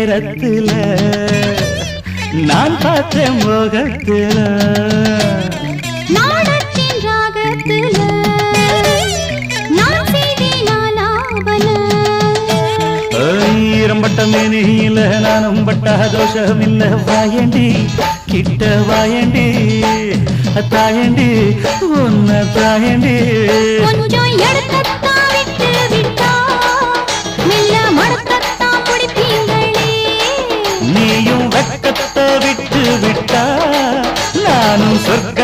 நேரத்துல நான் பார்த்தேன் மோகத்துல நாடத்தின் ராகத்துல நான் செய்தேன் ஆலாபன ஈரம்பட்ட மேனியில நானும் பட்ட தோஷம் இல்ல வாயண்டி கிட்ட வாயண்டி தாயண்டி உன்ன தாயண்டி கொஞ்சம் எடுத்தத்தா விட்டு விட்டா மெல்ல மடத்தத்தா பிடிப்பீங்களே நீயும் வெட்கத்தை விட்டு விட்டா நானும் சொர்க்க